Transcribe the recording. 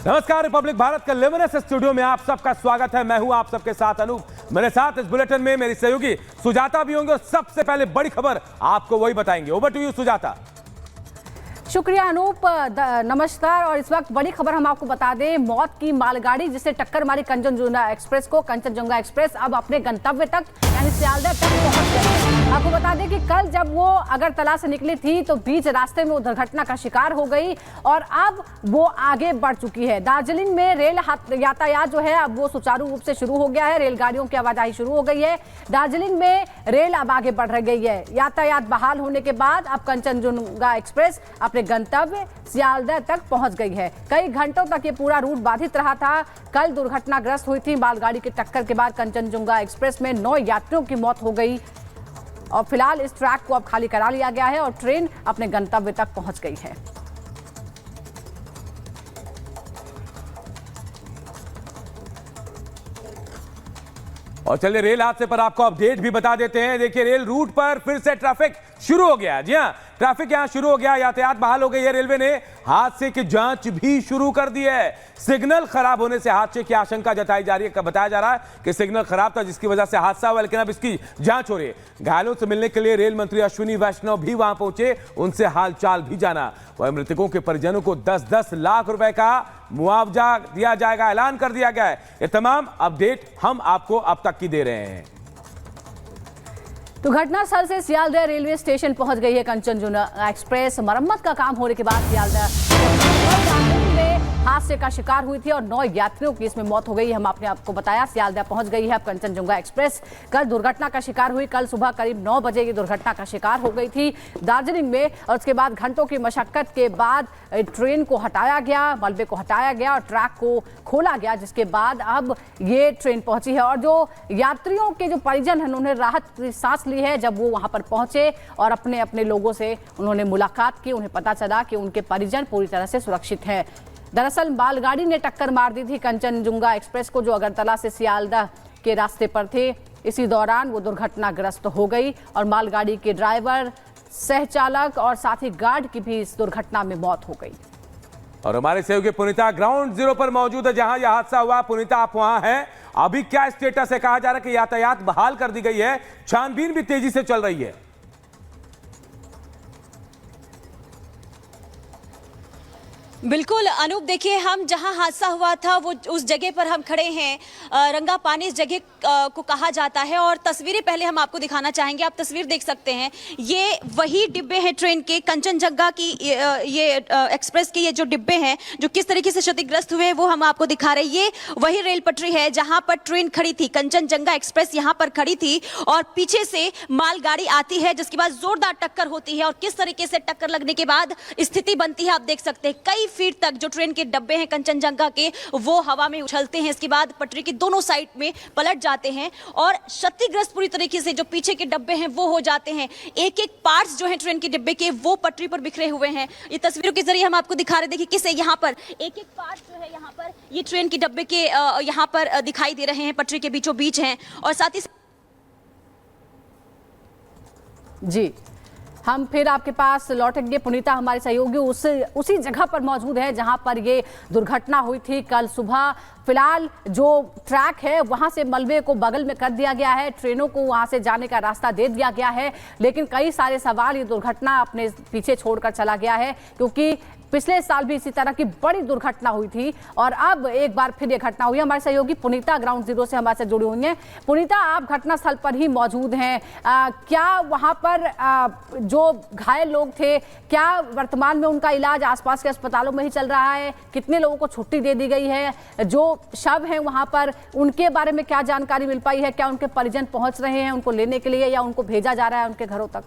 नमस्कार, रिपब्लिक भारत के लेवनेस स्टूडियो में आप सबका स्वागत है। मैं हूं आप सबके साथ अनूप। मेरे साथ इस बुलेटिन में मेरी सहयोगी सुजाता भी होंगे और सबसे पहले बड़ी खबर आपको वही बताएंगे। Over to you Sujata. शुक्रिया अनूप, नमस्कार। और इस वक्त बड़ी खबर हम आपको बता दें, मौत की मालगाड़ी जिसे टक्कर मारी कंचनजंगा एक्सप्रेस को, कंचनजंगा एक्सप्रेस अब अपने गंतव्य तक यानी सियालदह तक पहुंच गई है। आपको बता दें कि कल जब वो अगरतला से निकली थी तो बीच रास्ते में वो दुर्घटना का शिकार हो गई और अब वो आगे बढ़ चुकी है। दार्जिलिंग में रेल यातायात जो है अब वो सुचारू रूप से शुरू हो गया है, रेलगाड़ियों की आवाजाही शुरू हो गई है। दार्जिलिंग में रेल अब आगे बढ़ गई है। यातायात बहाल होने के बाद अब कंचनजंगा एक्सप्रेस अपने गंतव्य सियालदह तक पहुंच गई है। कई घंटों तक ये पूरा रूट बाधित रहा था। कल दुर्घटनाग्रस्त हुई थी मालगाड़ी की टक्कर के बाद कंचनजंगा एक्सप्रेस में 9 यात्रियों की मौत हो गई और फिलहाल इस ट्रैक को अब खाली करा लिया गया है और ट्रेन अपने गंतव्य तक पहुंच गई है। और चलिए रेल हादसे पर आपको अपडेट भी बता देते हैं। देखिए, रेल रूट पर फिर से ट्रैफिक शुरू हो गया। जी हां, ट्रैफिक यहां शुरू हो गया, यातायात बहाल हो गई है। रेलवे ने हादसे की जांच भी शुरू कर दी है। सिग्नल खराब होने से हादसे की आशंका जताई जा रही है। बताया जा रहा है कि सिग्नल खराब था जिसकी वजह से हादसा हुआ, लेकिन अब इसकी जांच हो रही है। घायलों से मिलने के लिए रेल मंत्री अश्विनी वैष्णव भी वहां पहुंचे, उनसे हालचाल भी जाना। वह मृतकों के परिजनों को 10-10 लाख रुपए का मुआवजा दिया जाएगा, ऐलान कर दिया गया है। ये तमाम अपडेट हम आपको अब तक की दे रहे हैं। तो घटनास्थल से सियालदह रेलवे स्टेशन पहुंच गई है कंचनजंगा एक्सप्रेस। मरम्मत का काम होने के बाद सियालदह में हादसे का शिकार हुई थी और 9 यात्रियों की इसमें मौत हो गई। हम आपने आपको बताया सियालदह पहुंच गई है अब कंचनजंगा एक्सप्रेस। कल दुर्घटना का शिकार हुई, कल सुबह करीब 9 बजे की दुर्घटना का शिकार हो गई थी दार्जिलिंग में और उसके बाद घंटों की मशक्कत के बाद ट्रेन को हटाया गया, मलबे को हटाया गया और ट्रैक को खोला गया, जिसके बाद अब ये ट्रेन पहुंची है। और जो यात्रियों के जो परिजन हैं उन्होंने राहत की सांस ली है जब वो वहां पर पहुंचे और अपने अपने लोगों से उन्होंने मुलाकात की। उन्हें पता चला कि उनके परिजन पूरी तरह से सुरक्षित हैं। दरअसल मालगाड़ी ने टक्कर मार दी थी कंचनजंगा एक्सप्रेस को, जो अगरतला से सियालदह के रास्ते पर थे। इसी दौरान वो दुर्घटनाग्रस्त हो गई और मालगाड़ी के ड्राइवर, सहचालक और साथ ही गार्ड की भी इस दुर्घटना में मौत हो गई। और हमारे सहयोगी पुनीता ग्राउंड जीरो पर मौजूद है जहां यह हादसा हुआ। पुनीता, आप वहां हैं, अभी क्या स्टेटस है? कहा जा रहा है कि यातायात बहाल कर दी गई है, छानबीन भी तेजी से चल रही है। बिल्कुल अनूप, देखिए हम जहां हादसा हुआ था वो उस जगह पर हम खड़े हैं। रंगापानी इस जगह को कहा जाता है और तस्वीरें पहले हम आपको दिखाना चाहेंगे। आप तस्वीर देख सकते हैं, ये वही डिब्बे हैं ट्रेन के, कंचनजंगा की ये एक्सप्रेस के ये जो डिब्बे हैं जो किस तरीके से क्षतिग्रस्त हुए वो हम आपको दिखा रहे हैं। ये वही रेल पटरी है जहां पर ट्रेन खड़ी थी, कंचनजंगा एक्सप्रेस यहां पर खड़ी थी और पीछे से मालगाड़ी आती है जिसके बाद जोरदार टक्कर होती है और किस तरीके से टक्कर लगने के बाद स्थिति बनती है आप देख सकते हैं। कई फीट तक जो ट्रेन के डब्बे हैं कंचनजंगा के वो हवा में उछलते हैं, इसके बाद पटरी की दोनों साइड में पलट जाते हैं और क्षतिग्रस्त पूरी तरीके से जो पीछे के डब्बे हैं वो हो जाते हैं। एक एक पार्ट्स जो हैं ट्रेन के डिब्बे के वो पटरी पर बिखरे हुए हैं। ये तस्वीरों के जरिए हम आपको दिखा रहे हैं, देखिए किसे यहाँ पर एक एक पार्ट जो है यहाँ पर ये ट्रेन के डब्बे के यहाँ पर दिखाई दे रहे हैं, पटरी के बीचों बीच हैं। और साथ ही जी हम फिर आपके पास लौटेंगे। पुनीता हमारे सहयोगी उसी जगह पर मौजूद है जहां पर ये दुर्घटना हुई थी कल सुबह। फिलहाल जो ट्रैक है वहां से मलबे को बगल में कर दिया गया है, ट्रेनों को वहां से जाने का रास्ता दे दिया गया है, लेकिन कई सारे सवाल ये दुर्घटना अपने पीछे छोड़कर चला गया है क्योंकि पिछले साल भी इसी तरह की बड़ी दुर्घटना हुई थी और अब एक बार फिर ये घटना हुई है। हमारे सहयोगी पुनीता ग्राउंड जीरो से हमारे साथ जुड़ी हुई हैं। पुनीता, आप घटनास्थल पर ही मौजूद हैं, क्या वहां पर जो घायल लोग थे क्या वर्तमान में उनका इलाज आसपास के अस्पतालों में ही चल रहा है? कितने लोगों को छुट्टी दे दी गई है? जो शव हैं वहां पर उनके बारे में क्या जानकारी मिल पाई है? क्या उनके परिजन पहुंच रहे हैं उनको लेने के लिए या उनको भेजा जा रहा है उनके घरों तक?